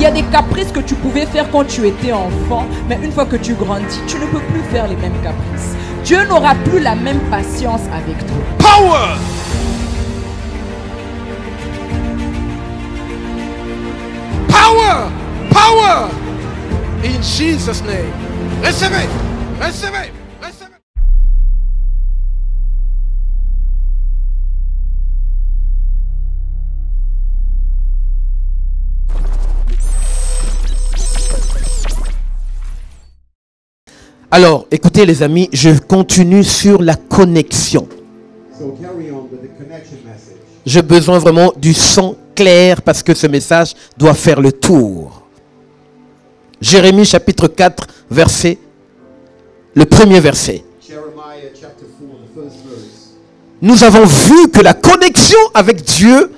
y a des caprices que tu pouvais faire quand tu étais enfant, mais une fois que tu grandis, tu ne peux plus faire les mêmes caprices. Dieu n'aura plus la même patience avec toi. Power! Power! Power! In Jesus' name. Recevez! Recevez! Recevez! Alors, écoutez les amis, je continue sur la connexion. J'ai besoin vraiment du son clair parce que ce message doit faire le tour. Jérémie chapitre 4, le premier verset. Nous avons vu que la connexion avec Dieu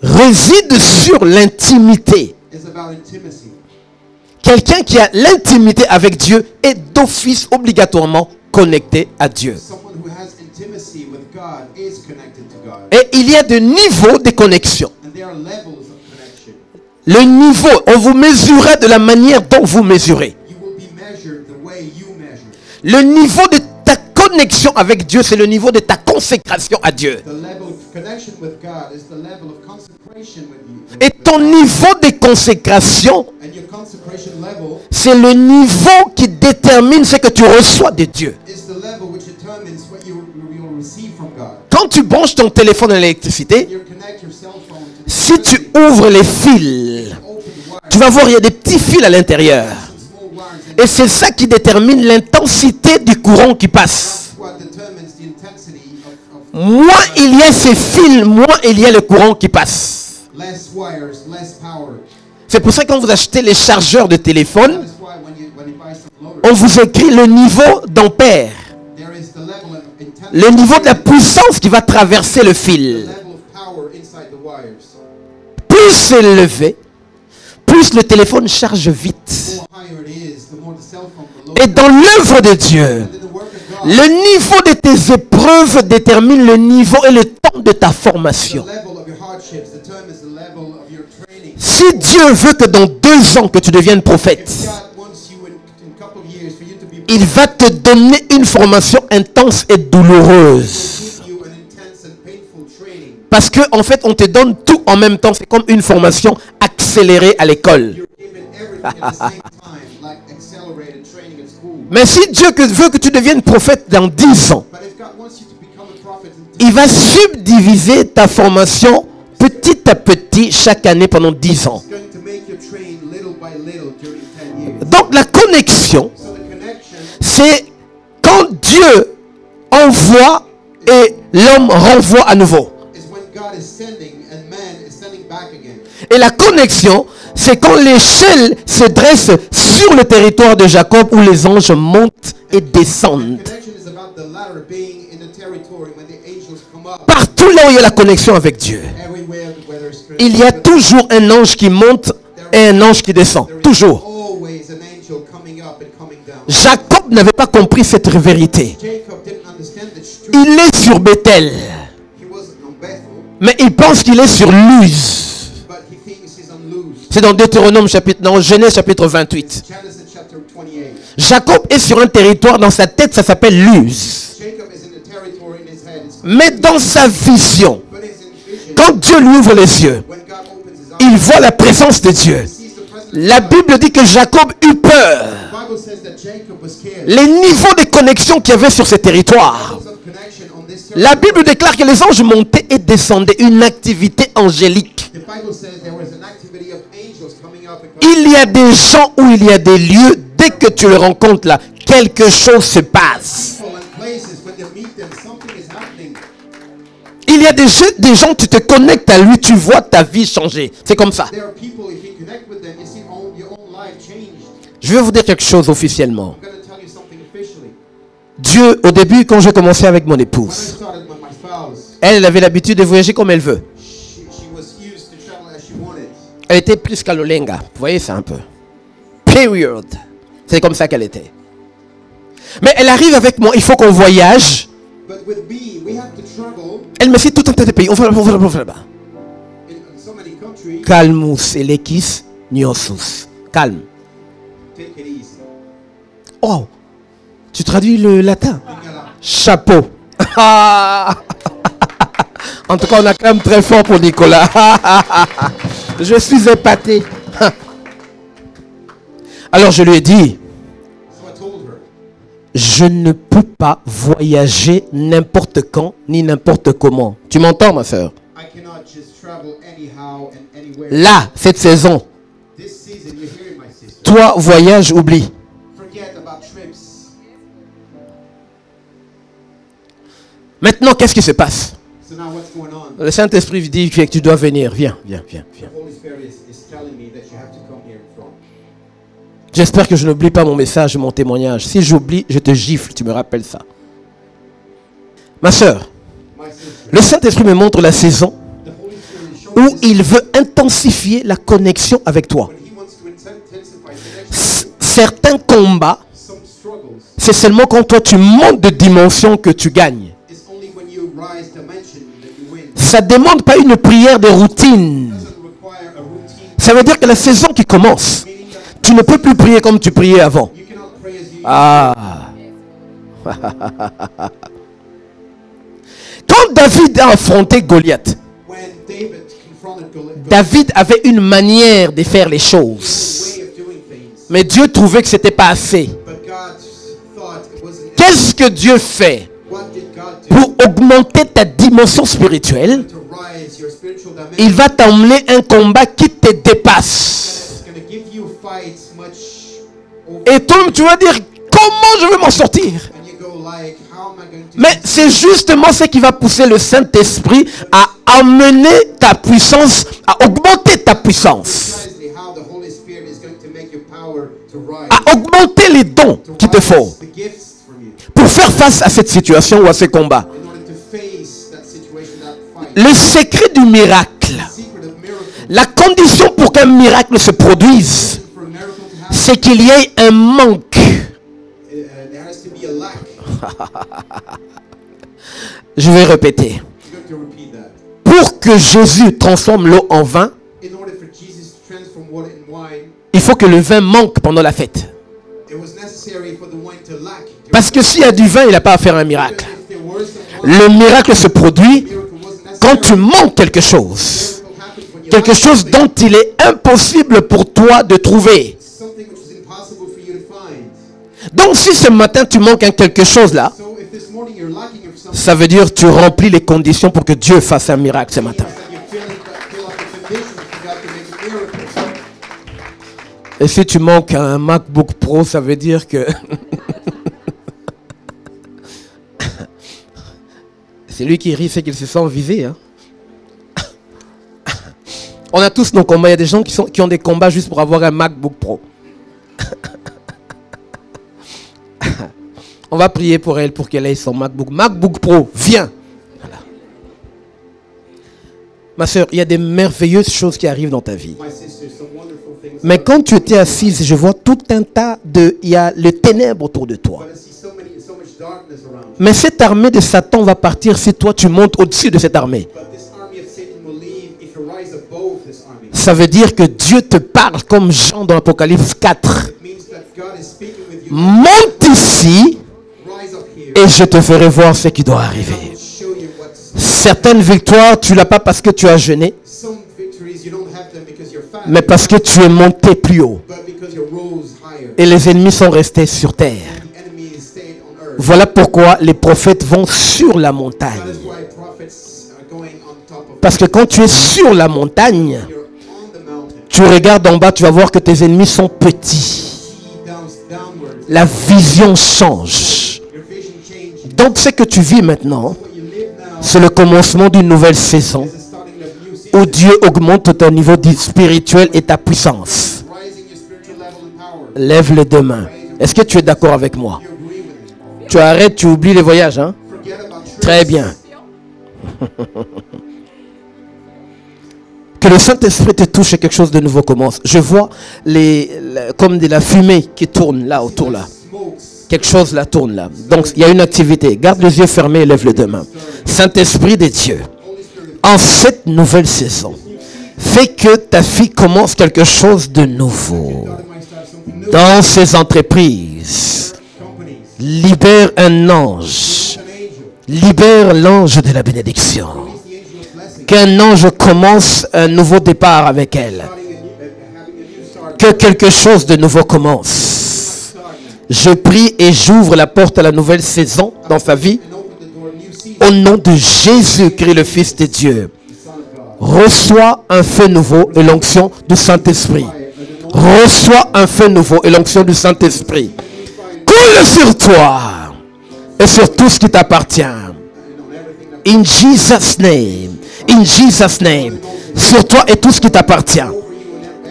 réside sur l'intimité. Quelqu'un qui a l'intimité avec Dieu est d'office obligatoirement connecté à Dieu. Et il y a des niveaux de connexion. Le niveau, on vous mesurera de la manière dont vous mesurez. Le niveau de ta connexion avec Dieu, c'est le niveau de ta consécration à Dieu. Et ton niveau de consécration, c'est le niveau qui détermine ce que tu reçois de Dieu. Quand tu branches ton téléphone à l'électricité, si tu ouvres les fils, tu vas voir il y a des petits fils à l'intérieur. Et c'est ça qui détermine l'intensité du courant qui passe. Moins il y a ces fils, moins il y a le courant qui passe. C'est pour ça que quand vous achetez les chargeurs de téléphone, on vous écrit le niveau d'ampère. Le niveau de la puissance qui va traverser le fil. Plus c'est élevé, plus le téléphone charge vite. Et dans l'œuvre de Dieu, le niveau de tes épreuves détermine le niveau et le temps de ta formation. Si Dieu veut que dans 2 ans que tu deviennes prophète, il va te donner une formation intense et douloureuse. Parce que en fait, on te donne tout en même temps. C'est comme une formation accélérée à l'école. Mais si Dieu veut que tu deviennes prophète dans 10 ans, il va subdiviser ta formation petit à petit chaque année pendant 10 ans. Donc la connexion, c'est quand Dieu envoie et l'homme renvoie à nouveau. Et la connexion, c'est quand l'échelle se dresse sur le territoire de Jacob où les anges montent et descendent. Partout là où il y a la connexion avec Dieu, il y a toujours un ange qui monte et un ange qui descend. Toujours. Jacob n'avait pas compris cette vérité. Il est sur Bethel, mais il pense qu'il est sur Luz. C'est dans dans Genèse chapitre 28. Jacob est sur un territoire, dans sa tête, ça s'appelle Luz. Mais dans sa vision, quand Dieu lui ouvre les yeux, il voit la présence de Dieu. La Bible dit que Jacob eut peur. Les niveaux de connexion qu'il y avait sur ce territoire. La Bible déclare que les anges montaient et descendaient, une activité angélique. Il y a des gens où il y a des lieux, dès que tu le rencontres là, quelque chose se passe. Il y a des gens, tu te connectes à lui, tu vois ta vie changer. C'est comme ça. Je vais vous dire quelque chose officiellement. Dieu, au début, quand je commençais avec mon épouse, elle avait l'habitude de voyager comme elle veut. Elle était plus qu'Alolenga. Vous voyez ça un peu. Period. C'est comme ça qu'elle était. Mais elle arrive avec moi, il faut qu'on voyage. Elle me fait tout un tas de pays. On va là-bas. Calmus elequis niosus. Calme. Take it easy. Oh, tu traduis le latin. Lingala. Chapeau. En tout cas, on acclame très fort pour Nicolas. Je suis épaté. Alors je lui ai dit, So I told her, je ne peux pas voyager n'importe quand ni n'importe comment. Tu m'entends, ma soeur? I cannot just travel anyhow and anywhere. Là, cette saison, This season, you're hearing my sister. toi, voyage, oublie. Forget about trips. Maintenant, qu'est-ce qui se passe? So now what's going on? Le Saint-Esprit dit que tu dois venir. Viens, viens, viens, viens. The Holy Spirit is telling me that you have to come here in front. J'espère que je n'oublie pas mon message, mon témoignage. Si j'oublie, je te gifle, tu me rappelles ça. Ma soeur, My sister, le Saint-Esprit me montre la saison the Holy Spirit is showing où us il veut intensifier la connexion avec toi. when He wants to intensify connection. Certains combats, Some struggles c'est seulement quand toi tu montes de dimension que tu gagnes. is only when you rise dimension that you win. Ça ne demande pas une prière de routine. It doesn't require a routine, Ça veut dire que la saison qui commence, meaning that tu ne peux plus prier comme tu priais avant. you cannot pray as you Ah. Quand David a affronté Goliath, when David confronted Goliath, David avait une manière de faire les a choses. way of doing things, Mais Dieu trouvait que ce n'était pas assez. but God thought it wasn't. Qu'est-ce que Dieu fait What did God do pour augmenter ta dimension spirituelle? to rise your spiritual dimension? Il va t'emmener un combat qui te dépasse. It's going to give you fights much over, Et toi, tu vas dire, comment je vais m'en sortir? and you go like, how am I going to? Mais c'est justement ce qui va pousser le Saint-Esprit à amener ta puissance, à augmenter ta puissance, Precisely how the Holy Spirit is going to make your power to rise, à augmenter les dons to qu'il te rise faut the gifts from you pour faire face à cette situation ou à ce combat. in order to face that situation, that fight. Le secret du miracle, Secret of miracle. la condition pour qu'un miracle se produise, For a miracle to happen, c'est qu'il y ait un manque. there has to be a lack. Je vais répéter. I'm going to repeat that. Pour que Jésus transforme l'eau en vin, In order for Jesus to transform water in wine, il faut que le vin manque pendant la fête. it was necessary for the wine to lack. Parce que s'il y a du vin, il n'a pas à faire un miracle. If there was some wine, Le miracle se produit miracle wasn't quand tu necessary. manques quelque chose. Miracle happens when you Quelque lack chose something. dont il est impossible pour toi de trouver. Something which is impossible for you to find. Donc si ce matin tu manques un quelque chose là, So if this morning you're lacking of something, ça veut dire que tu remplis les conditions pour que Dieu fasse un miracle ce matin. that you fill up the conditions for God to make a miracle. Et si tu manques un MacBook Pro, ça veut dire que c'est lui qui rit, c'est qu'il se sent visé. Hein? On a tous nos combats. Il y a des gens qui ont des combats juste pour avoir un MacBook Pro. On va prier pour elle pour qu'elle ait son MacBook. MacBook Pro, viens. Voilà. Ma soeur, il y a des merveilleuses choses qui arrivent dans ta vie. My sister, some wonderful things. Mais quand tu étais assise, je vois tout un tas de... Il y a le ténèbre autour de toi. But I see so much darkness around you. Mais cette armée de Satan va partir si toi tu montes au-dessus de cette armée. But this army of Satan will leave if you rise above this army. Ça veut dire que Dieu te parle comme Jean dans l'Apocalypse 4. It means that God is speaking with you. Monte ici Rise up here. et je te ferai voir ce qui doit I arriver. will show you what's. Certaines victoires, tu l'as pas parce que tu as jeûné, Some victories you don't have them because you're fast, mais parce que tu es monté plus haut. but because you rose higher. Et les ennemis sont restés sur terre. The enemy stayed on earth. Voilà pourquoi les prophètes vont sur la That montagne. is why prophets are going on top of. Parce que quand tu es sur la montagne, You're on the mountain. tu regardes en bas, tu vas voir que tes ennemis sont petits. See downward. La vision change. Your vision changes. Donc ce que tu vis maintenant, What you live now c'est le commencement d'une nouvelle saison is the starting of new season. où Dieu augmente ton niveau spirituel et ta puissance. Rising your spiritual level and power. Lève les deux mains. Est-ce que tu es d'accord avec moi? You agree with me. Tu arrêtes, tu oublies les voyages, hein? Forget about trips. Très bien. Que le Saint-Esprit te touche et quelque chose de nouveau commence. Je vois comme de la fumée qui tourne là, autour là. Smokes. Quelque chose là tourne là. Donc il y a une activité. Garde les yeux fermés et lève les deux mains. Saint-Esprit de Dieu, Holy Spirit, en cette nouvelle saison, fais que ta fille commence quelque chose de nouveau God might start something new. dans ses entreprises. Companies. Libère un ange. An angel. Libère l'ange de la bénédiction. Release the angel of blessing. Qu'un ange commence un nouveau départ avec elle. Starting having a new start. Que quelque chose de nouveau commence. Start now. Je prie et j'ouvre la porte à la nouvelle saison dans sa vie. And open the door, new season. Au nom de Jésus-Christ, le Fils de Dieu. Son of God. Reçois un feu nouveau et l'onction du Saint-Esprit. Reçois un feu nouveau et l'onction du Saint-Esprit. Coule sur toi et sur tout ce qui t'appartient. In Jesus' name. In Jesus' name. Sur toi et tout ce qui t'appartient.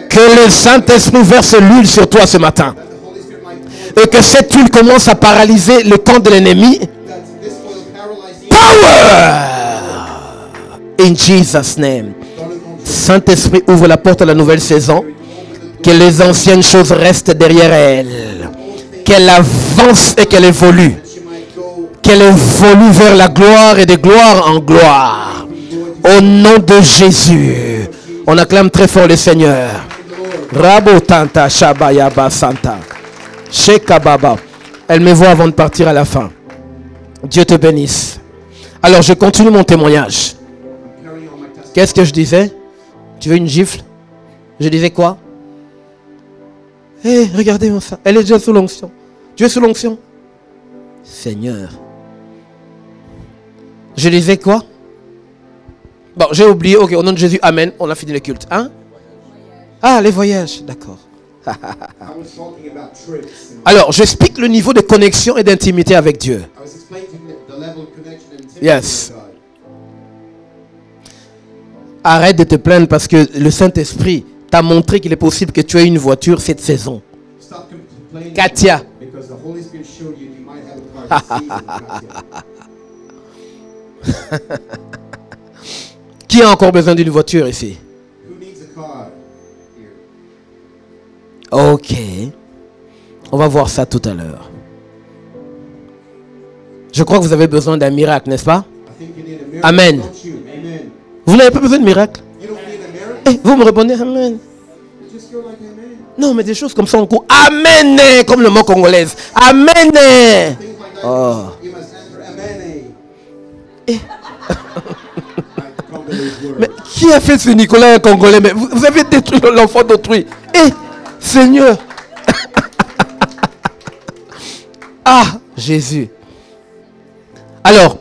Que le Saint-Esprit verse l'huile sur toi ce matin. Et que cette huile commence à paralyser le camp de l'ennemi. This will paralyze the Power! In Jesus' name. Saint-Esprit, ouvre la porte à la nouvelle saison. Que les anciennes choses restent derrière elle. Qu'elle avance et qu'elle évolue. she might go Qu'elle évolue vers la gloire et de gloire en gloire. Au nom de Jésus. On acclame très fort le Seigneur. Rabo Tanta Shabayaba Santa. Shekababa. Elle me voit avant de partir à la fin. Dieu te bénisse. Alors je continue mon témoignage. carrying on my testimony. Qu'est-ce que je disais? Tu veux une gifle? Je disais quoi? Hé, regardez ça. Elle est déjà sous l'onction. Tu es sous l'onction? Seigneur. Je disais quoi? Bon, j'ai oublié. Ok, au nom de Jésus, amen. On a fini le culte. Hein? Ah, les voyages. D'accord. I was talking about trips. And Alors, j'explique le niveau de connexion et d'intimité avec Dieu. I was explaining the level of connection and intimacy Yes. with God. Arrête de te plaindre parce que le Saint-Esprit t'a montré qu'il est possible que tu aies une voiture cette saison. Stop complaining. Katia. Because the Holy Spirit showed you you might have a car this season, Katia. Qui a encore besoin d'une voiture ici? Who needs a car here? Ok. On va voir ça tout à l'heure. Je crois que vous avez besoin d'un miracle, n'est-ce pas? I think you need a miracle. Amen. Don't you? Amen. Vous n'avez pas besoin de miracle? You don't need a miracle. Eh, vous me répondez Amen. Just go like amen. Non, mais des choses comme ça en cours. Amen, comme le mot congolais. Amen. Things like that. Oh. You must answer amen. Eh. I can't believe words. Mais qui a fait ce Nicolas congolais? Mais vous avez détruit l'enfant d'autrui. Eh, Seigneur. Ah, Jésus. Alors,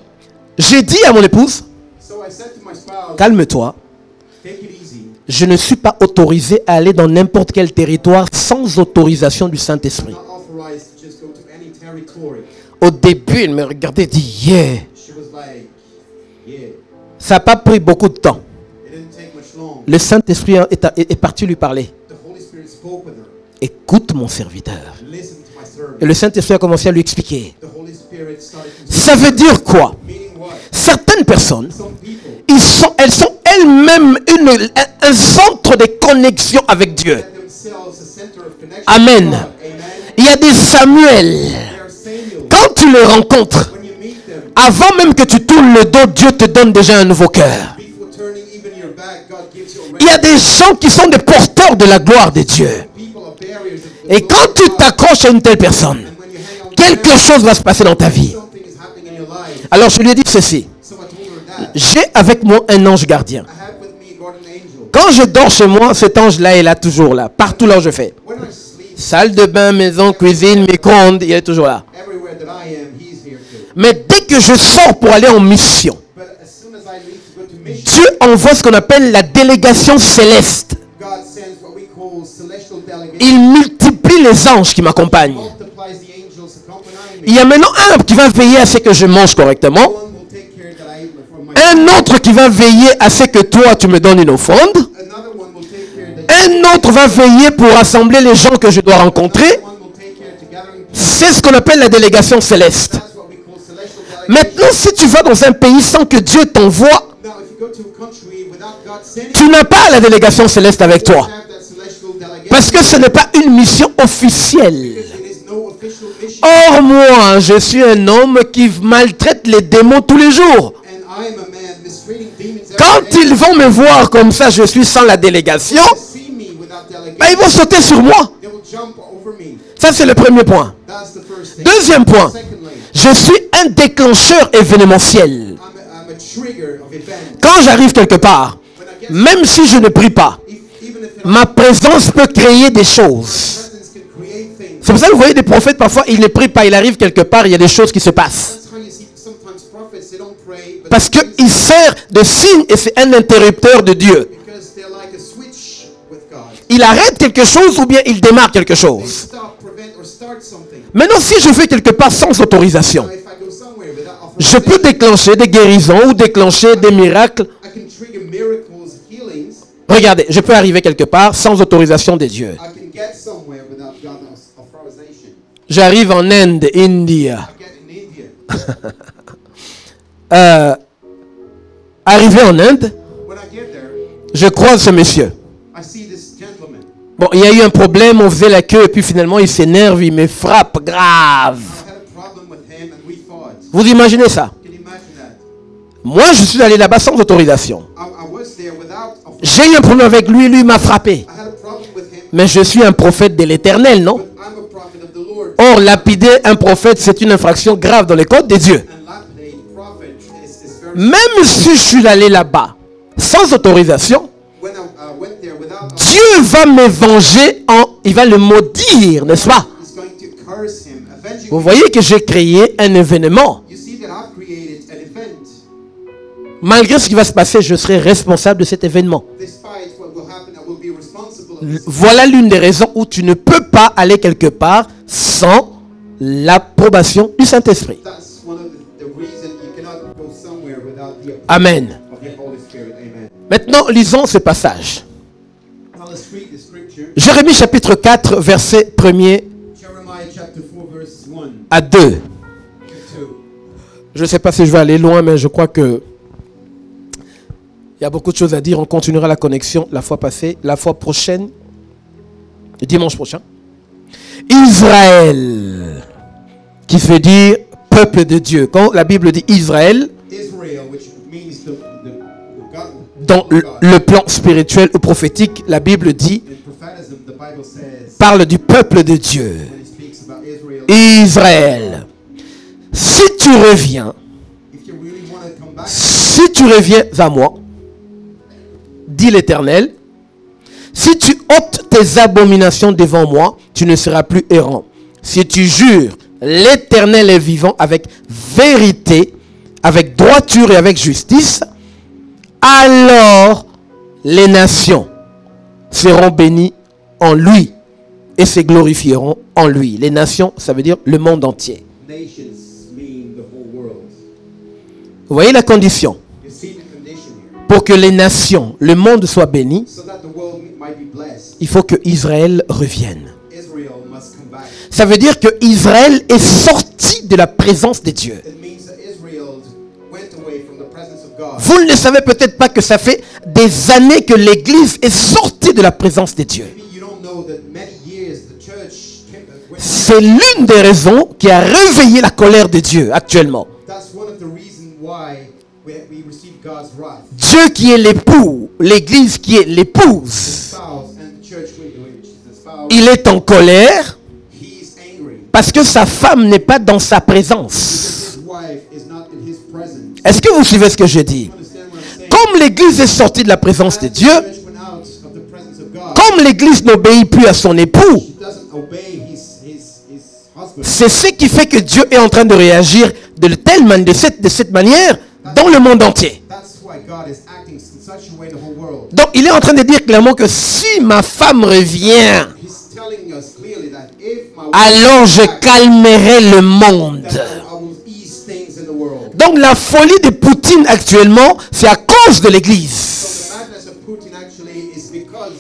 j'ai dit à mon épouse, So I said to my spouse, calme-toi. take it easy. Je ne suis pas autorisé à aller dans n'importe quel territoire sans autorisation du Saint-Esprit. Not authorized to just go to any territory. Au début, elle me regardait et dit, yeah. She was like, yeah. Ça n'a pas pris beaucoup de temps. It didn't take much long. Le Saint-Esprit est parti lui parler. The Holy Spirit spoke with her. Écoute mon serviteur. Listen to my servant. Et le Saint-Esprit a commencé à lui expliquer. The Holy Spirit started to Ça veut dire quoi? meaning what? Certaines personnes, Some people elles sont elles-mêmes un centre de connexion avec Dieu. set themselves a center of connection Amen. with God. Amen. Il y a des Samuel. They are Samuel. Quand tu les rencontres, When you meet them, avant même que tu tournes le dos, Dieu te donne déjà un nouveau cœur. before turning even your back, God gives you a Il y a des gens qui sont des porteurs de la gloire de Dieu. people are barriers of the Et quand tu t'accroches à une telle personne, and when you hang on to quelque chose va se passer dans ta vie. something is happening in your life. Alors je lui ai dit ceci. So I told her that. J'ai avec moi un ange gardien. I have with me a guardian angel. Quand je dors chez moi, cet ange-là est là toujours là. Partout là où je fais. When I sleep, Salle de bain, maison, cuisine, micro-ondes, il est toujours là. everywhere that I am, he's here too. Mais dès que je sors pour aller en mission, But as soon as I leave to go to mission, Dieu envoie ce qu'on appelle la délégation céleste. God sends what we call celestial delegation. Il multiplie les anges qui m'accompagnent. Multiplies the angels accompanying me. Il y a maintenant un qui va veiller à ce que je mange correctement. One will take care that I eat for my. Un autre qui va veiller à ce que toi tu me donnes une offrande. Another one will take care that. Un autre va veiller pour rassembler les gens que je dois rencontrer. Another one will take care to gathering people. C'est ce qu'on appelle la délégation céleste. That's what we call celestial delegation. Maintenant, si tu vas dans un pays sans que Dieu t'envoie, Now, if you go to a country without God sending, tu n'as pas la délégation céleste avec you toi. have that celestial delegation. Parce que ce n'est pas une mission officielle. Because it is no official mission. Or moi, je suis un homme qui maltraite les démons tous les jours. And I am a man mistreating Quand ils vont me voir comme ça, je suis sans la délégation, see me without delegation, ben, ils vont sauter sur moi. they will jump over me. Ça, c'est le premier point. That's the first thing. Deuxième point, Secondly, je suis un déclencheur événementiel. I'm a trigger of events. Quand j'arrive quelque part, même si je ne prie pas, Even if ma présence peut créer des choses. presence can create things. C'est pour ça que vous voyez des prophètes, parfois, ils ne prient pas, il arrive quelque part, il y a des choses qui se passent. That's how you see sometimes prophets, they don't pray, but Parce qu'il sert de signe et c'est un interrupteur de Dieu. because they're like a switch with God. Il arrête quelque chose ou bien il démarre quelque They chose. stop, prevent, or start something. Maintenant, si je fais quelque part sans autorisation, Now, if I go somewhere without je peux authorization, déclencher des guérisons ou déclencher des miracles. I can trigger miracles, healings. Regardez, je peux arriver quelque part sans autorisation de Dieu. I can get somewhere without God's authorization. J'arrive en Inde, India. I get in India. Arrivé en Inde, When I get there, je croise ce monsieur. I see this gentleman. Bon, il y a eu un problème, on faisait la queue et puis finalement il s'énerve, il me frappe grave. I had a problem with him and we fought. Vous imaginez ça? Can you imagine that? Moi, je suis allé là-bas sans autorisation. I was there without authorization. J'ai eu un problème avec lui, lui m'a frappé. I had a problem with him, Mais je suis un prophète de l'Éternel, non? but I'm a prophet of the Lord. Or, lapider un prophète, c'est une infraction grave dans les codes de Dieu. And lapidate prophet is very. Même si je suis allé là-bas sans autorisation, When I went there without Dieu va me venger, il va le maudire, n'est-ce pas? he's going to curse him. Avenging Vous him. voyez que j'ai créé un événement. You see that I've created an event. Malgré ce qui va se passer, je serai responsable de cet événement. Despite what will happen, I will be responsible of this. Voilà l'une des raisons où tu ne peux pas aller quelque part sans l'approbation du Saint-Esprit. That's one of the reasons you cannot go somewhere without the approval Amen. of the Holy Spirit. Amen. Maintenant, lisons ce passage. Now let's read the scripture. Jérémie chapitre 4, verset 1er Jeremiah chapter 4 verses 1 à 2. to 2. Je ne sais pas si je vais aller loin, mais je crois que il y a beaucoup de choses à dire. On continuera la connexion la fois passée, la fois prochaine, le dimanche prochain. Israël, qui veut dire peuple de Dieu. Quand la Bible dit Israël, Israel, which means the God. dans le plan spirituel ou prophétique, la Bible dit, In prophetism, the Bible says, parle du peuple de Dieu. when it speaks about Israel, Israël. Si tu reviens, if you really want to come back, si tu reviens à moi, dit l'Éternel, si tu ôtes tes abominations devant moi, tu ne seras plus errant. Si tu jures, l'Éternel est vivant avec vérité, avec droiture et avec justice, alors les nations seront bénies en lui et se glorifieront en lui. Les nations, ça veut dire le monde entier. nations mean the whole world. Vous voyez la condition? You see the condition here. Pour que les nations, le monde soit béni, So that the world might be blessed, il faut que Israël revienne. Israel must come back. Ça veut dire que Israël est sorti de la présence de Dieu. It means that Israel went away from the presence of God. Vous ne savez peut-être pas que ça fait des années que l'Église est sortie de la présence de Dieu. Maybe you don't know that many years the church went. C'est l'une des raisons qui a réveillé la colère de Dieu actuellement. That's one of the reasons why we receive God's wrath. Dieu qui est l'époux, l'Église qui est l'épouse, Spouse and the church which is the spouse. il est en colère He is angry parce que sa femme n'est pas dans sa because présence. his wife is not in his presence. Est-ce que vous suivez ce que je dis? You understand what I'm saying? Comme l'Église est sortie de la présence de As the Dieu, church went out of the presence of God, comme l'Église n'obéit plus à son époux, she doesn't obey his husband. c'est ce qui fait que Dieu est en train de réagir de cette manière dans le monde entier. That's why God is acting in such a way in the whole world. Donc il est en train de dire clairement que si ma femme revient, He's telling us clearly that if my wife alors je comes back, calmerai le monde. that I will ease things in the world. Donc la folie de Poutine actuellement, c'est à cause de l'Église. So the madness of Putin actually is because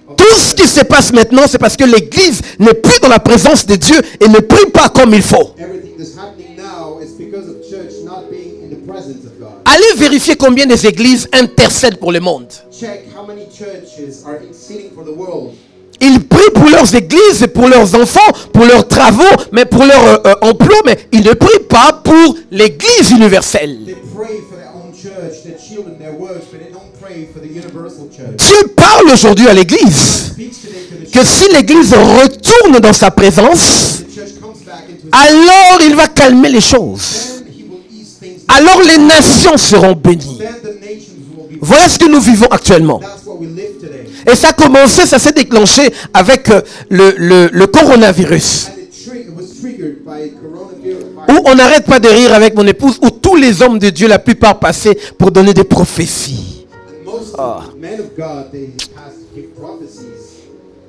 of Tout ce qui se passe maintenant, c'est parce que l'Église n'est plus dans la présence de Dieu et ne prie pas comme il faut. everything that's happening now is because of church not being in the presence of God. Allez vérifier combien des églises intercèdent pour le monde. Check how many churches are interceding for the world. Ils prient pour leurs églises, pour leurs enfants, pour leurs travaux, mais pour leur emploi, mais ils ne prient pas pour l'église universelle. They pray for their own church, church that children their words, but they don't pray for the universal church. Dieu parle aujourd'hui à l'église Speaks today to the que church. si l'église retourne dans sa présence, The church comes back into his alors il va calmer les choses. then he will ease things. Alors les nations seront bénies. Then the nations will be. Voilà ce que nous vivons actuellement. That's what we live today. Et ça a commencé, ça s'est déclenché avec le coronavirus. And it was triggered by coronavirus. Où on n'arrête pas de rire avec mon épouse, où tous les hommes de Dieu, la plupart passaient pour donner des prophéties. And most of the men of God, they passed to give prophecies.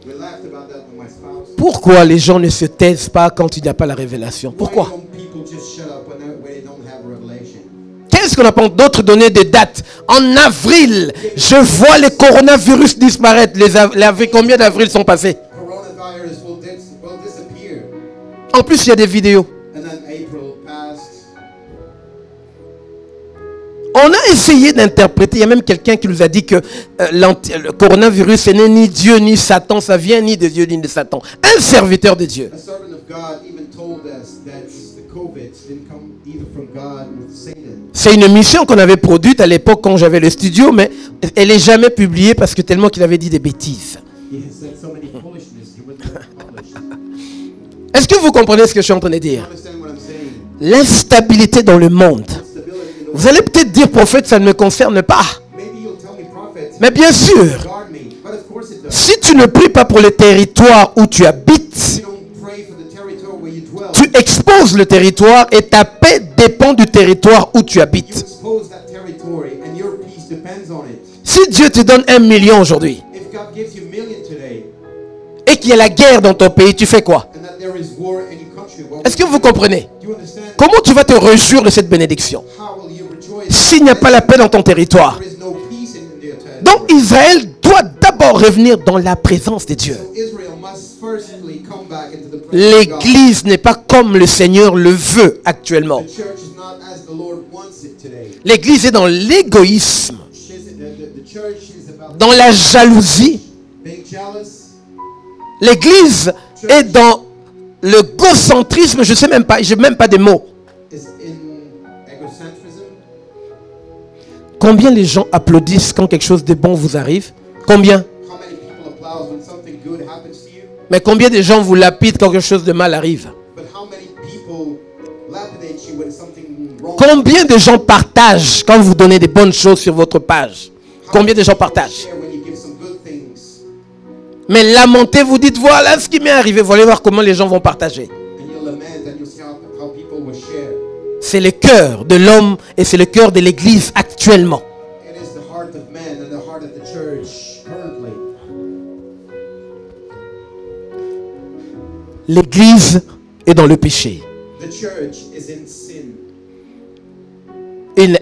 We laughed about that with my spouse. Pourquoi les gens ne se taisent pas quand il n'y a pas la révélation? Pourquoi? Why don't people just shut up when they don't have revelation? Qu'est-ce qu'on apprend d'autres donner des dates? En avril, je vois les coronavirus disparaître. Combien d'avril sont passés? Coronavirus will disappear. En plus, il y a des vidéos. And then April passed. On a essayé d'interpréter. Il y a même quelqu'un qui nous a dit que le coronavirus, ce n'est ni Dieu ni Satan. Ça vient ni de Dieu ni de Satan. Un serviteur de Dieu. A servant of God even told us that the COVID didn't come either from God or Satan. C'est une émission qu'on avait produite à l'époque quand j'avais le studio, mais elle n'est jamais publiée parce que tellement qu'il avait dit des bêtises. He has said so many foolishness. He wouldn't let it published. Est-ce que vous comprenez ce que je suis en train de You dire? understand what I'm saying? L'instabilité dans le monde. Stability in the Vous allez peut-être dire, prophète, ça ne me concerne pas. Maybe you'll tell me, prophet, Mais bien sûr, guard me. But of course it does. si tu ne pries pas pour le territoire où tu habites, You don't pray for the territory where you dwell. tu exposes le territoire et ta paix dépend du territoire où tu You habites. expose that territory and your peace depends on it. Si Dieu te donne 1 million aujourd'hui If God gives you a million today et qu'il y a la guerre dans ton pays, tu fais quoi? and that there is war in your country, what Est-ce que vous comprenez? do you understand? Comment tu vas te réjouir de cette bénédiction How will you rejoice s'il n'y a pas la paix dans ton territoire? there is no peace in your territory? Donc Israël doit d'abord revenir dans la présence de Dieu. So Israel must firstly come back into the presence of God. L'église n'est pas comme le Seigneur le veut actuellement. The church is not as the Lord wants it today. L'église est dans l'égoïsme, The church is about dans la jalousie. being jealous. L'église est dans le gocentrisme, je sais même pas, j'ai même pas de mots. Is in egocentrism. Combien les gens applaudissent quand quelque chose de bon vous arrive? Combien? How many people applaud when something good happens to you? Mais combien de gens vous lapident quand quelque chose de mal arrive? But how many people lapidate you when something wrong? Combien de gens partagent quand vous donnez des bonnes choses sur votre page? Combien de gens partagent? Share when you give some good things, Mais lamentez, vous dites voilà ce qui m'est arrivé. Vous allez voir comment les gens vont partager. and you'll lament and you'll see how people will share. C'est le cœur de l'homme et c'est le cœur de l'église actuellement. It is the heart of man and the heart of the church currently. L'église est dans le péché. The church is in sin.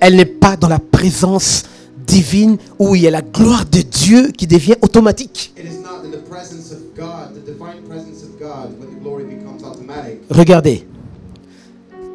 Elle n'est pas dans la présence divine où il y a la gloire de Dieu qui devient automatique. It is not in the presence of God, the divine presence of God, when the glory becomes automatic. Regardez,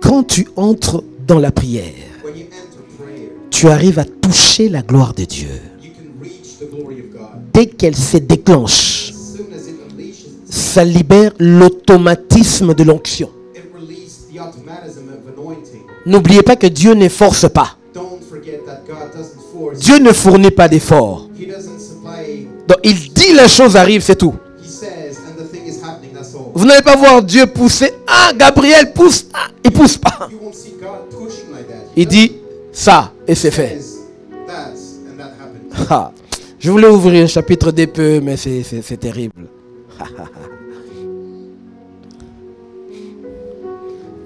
quand tu entres dans la prière, When you enter prayer, tu arrives à toucher la gloire de Dieu. you can reach the glory of God. Dès qu'elle se déclenche, As soon as it unleashes, ça libère l'automatisme de l'onction. it releases the automatism of anointing. N'oubliez pas que Dieu n'efforce pas. Don't forget that God doesn't force. Dieu ne fournit pas d'efforts. He doesn't supply. Donc il dit la chose arrive, c'est tout. He says, and the thing is happening. That's all. Vous n'allez pas voir Dieu pousser. Ah, Gabriel pousse. Ah, il pousse pas. You won't see God pushing like that. Il dit ça et c'est fait. says that's and that happens. Ah, je voulais ouvrir un chapitre des peu, mais c'est terrible.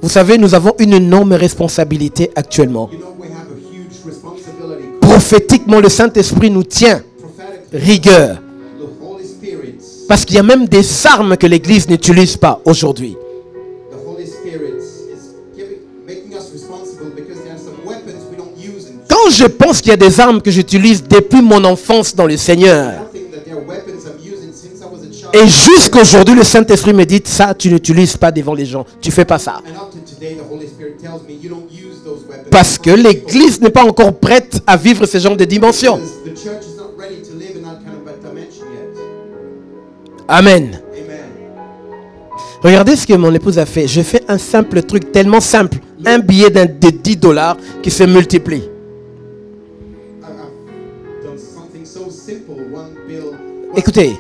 Vous savez, nous avons une énorme responsabilité actuellement. You know, we have a huge responsibility. Prophétiquement, le Saint-Esprit nous tient Prophetically, rigueur. the Holy Spirit, Parce qu'il y a même des armes que l'Église n'utilise pas aujourd'hui. the Holy Spirit is making us responsible because there are some weapons we don't use in Quand je pense qu'il y a des armes que j'utilise depuis mon enfance dans le Seigneur, nothing that there are weapons I'm using since I was a child. et jusqu'aujourd'hui, le Saint-Esprit me dit, ça, tu n'utilises pas devant les gens. Tu fais pas ça. And up to today, the Holy Spirit tells me you don't use those weapons. Parce que l'Église n'est pas encore prête à vivre ce genre de dimension. Because the church is not ready to live in that kind of a dimension yet. Amen. Amen. Regardez ce que mon épouse a fait. Je fais un simple truc tellement simple. Un billet de $10 qui se multiplie. something so simple, one bill, Écoutez,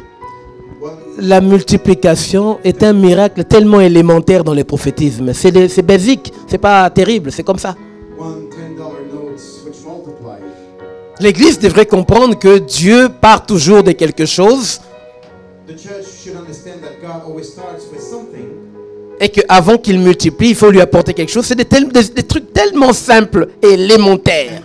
one la multiplication est un miracle tellement élémentaire dans les prophétismes. C'est basique, c'est pas terrible, c'est comme ça. $10 notes which multiply. L'Église devrait comprendre que Dieu part toujours de quelque chose The church should understand that God always starts with something, et qu'avant qu'il multiplie, il faut lui apporter quelque chose. C'est des trucs tellement simples et élémentaires.